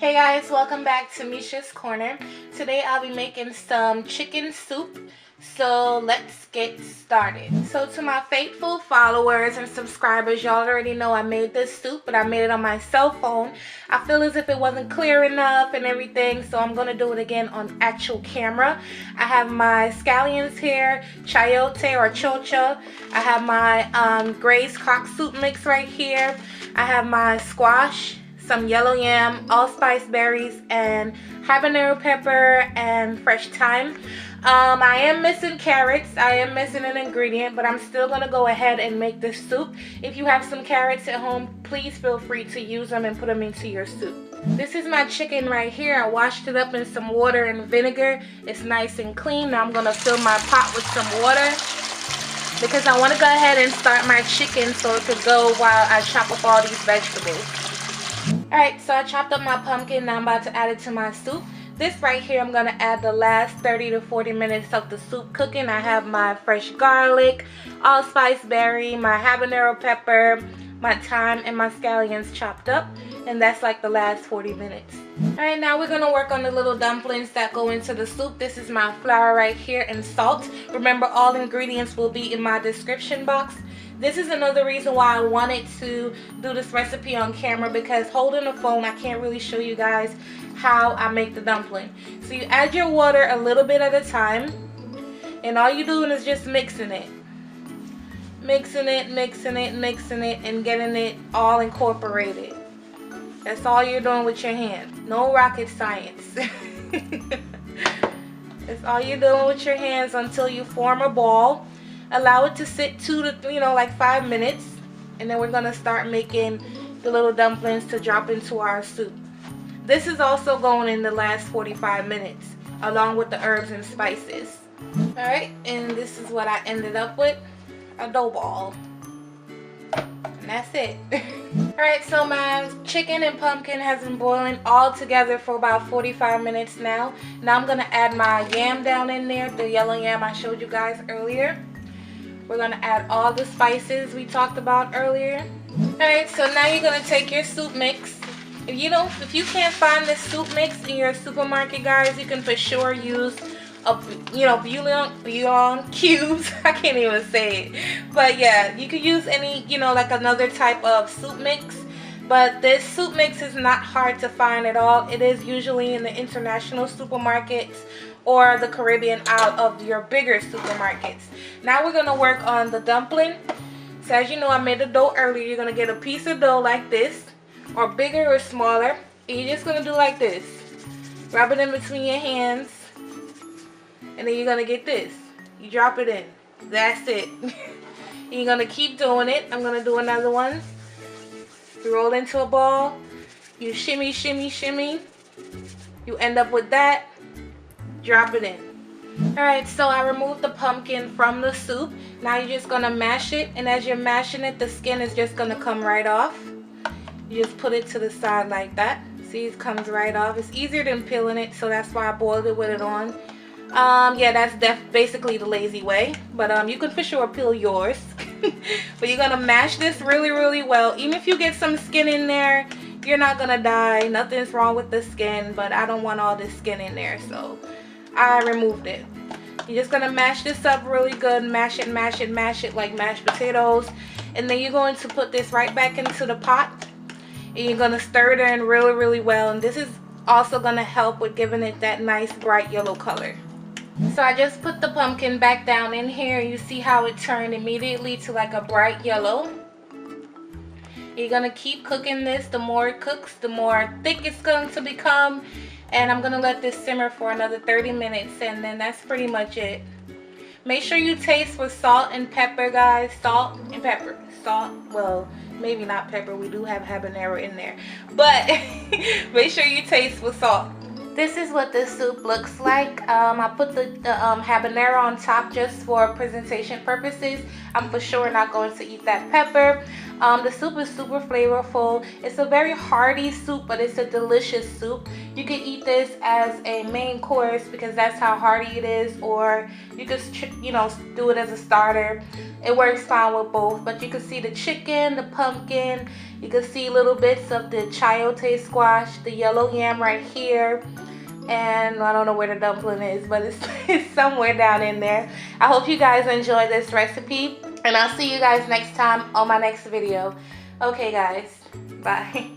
Hey guys, welcome back to Mesha's Corner. Today I'll be making some chicken soup. So let's get started. So to my faithful followers and subscribers, y'all already know I made this soup, but I made it on my cell phone. I feel as if it wasn't clear enough and everything, so I'm gonna do it again on actual camera. I have my scallions here, chayote or chocha. I have my Gray's crock soup mix right here. I have my squash, some yellow yam, allspice berries, and habanero pepper and fresh thyme. I am missing carrots. I am missing an ingredient, but I'm still going to go ahead and make this soup. If you have some carrots at home, please feel free to use them and put them into your soup. This is my chicken right here. I washed it up in some water and vinegar. It's nice and clean. Now I'm going to fill my pot with some water because I want to go ahead and start my chicken so it could go while I chop up all these vegetables. Alright, so I chopped up my pumpkin. Now I'm about to add it to my soup. This right here, I'm going to add the last 30 to 40 minutes of the soup cooking. I have my fresh garlic, allspice berry, my habanero pepper, my thyme, and my scallions chopped up. And that's like the last 40 minutes. Alright, now we're going to work on the little dumplings that go into the soup. This is my flour right here and salt. Remember, all ingredients will be in my description box. This is another reason why I wanted to do this recipe on camera, because holding the phone, I can't really show you guys how I make the dumpling. So you add your water a little bit at a time, and all you're doing is just mixing it. Mixing it, mixing it, mixing it, and getting it all incorporated. That's all you're doing with your hand. No rocket science. That's all you're doing with your hands until you form a ball. Allow it to sit 2 to 5 minutes, and then we're gonna start making the little dumplings to drop into our soup. This is also going in the last 45 minutes along with the herbs and spices. Alright, and this is what I ended up with, a dough ball, and that's it. Alright, so my chicken and pumpkin has been boiling all together for about 45 minutes now. Now I'm gonna add my yam down in there, the yellow yam I showed you guys earlier. We're going to add all the spices we talked about earlier. Alright, so now you're going to take your soup mix. If you can't find this soup mix in your supermarket, guys, you can for sure use bouillon cubes. I can't even say it. But yeah, you could use any, like another type of soup mix. But this soup mix is not hard to find at all. It is usually in the international supermarkets or the Caribbean out of your bigger supermarkets. Now we're going to work on the dumpling. So as you know, I made the dough earlier. You're going to get a piece of dough like this, or bigger or smaller. And you're just going to do like this. Rub it in between your hands. And then you're going to get this. You drop it in. That's it. You're going to keep doing it. I'm going to do another one. You roll into a ball. You shimmy, shimmy, shimmy. You end up with that. Drop it in. Alright, so I removed the pumpkin from the soup. Now you're just going to mash it. And as you're mashing it, the skin is just going to come right off. You just put it to the side like that. See, it comes right off. It's easier than peeling it, so that's why I boiled it with it on. Yeah, that's basically the lazy way. But you can for sure peel yours. But you're going to mash this really, really well. Even if you get some skin in there, you're not going to die. Nothing's wrong with the skin, but I don't want all this skin in there, so I removed it. You're just going to mash this up really good. Mash it, mash it, mash it like mashed potatoes. And then you're going to put this right back into the pot. And you're going to stir it in really, really well. And this is also going to help with giving it that nice bright yellow color. So I just put the pumpkin back down in here. You see how it turned immediately to like a bright yellow. You're going to keep cooking this. The more it cooks, the more thick it's going to become. And I'm going to let this simmer for another 30 minutes. And then that's pretty much it. Make sure you taste for salt and pepper, guys. Salt and pepper. Salt, well, maybe not pepper. We do have habanero in there. But make sure you taste for salt. This is what this soup looks like. I put the habanero on top just for presentation purposes. I'm for sure not going to eat that pepper. The soup is super flavorful. It's a very hearty soup, but it's a delicious soup. You can eat this as a main course because that's how hearty it is, or you could, do it as a starter. It works fine with both, but you can see the chicken, the pumpkin. You can see little bits of the chayote squash, the yellow yam right here. And I don't know where the dumpling is, but it's somewhere down in there. I hope you guys enjoy this recipe, and I'll see you guys next time on my next video. Okay guys, bye.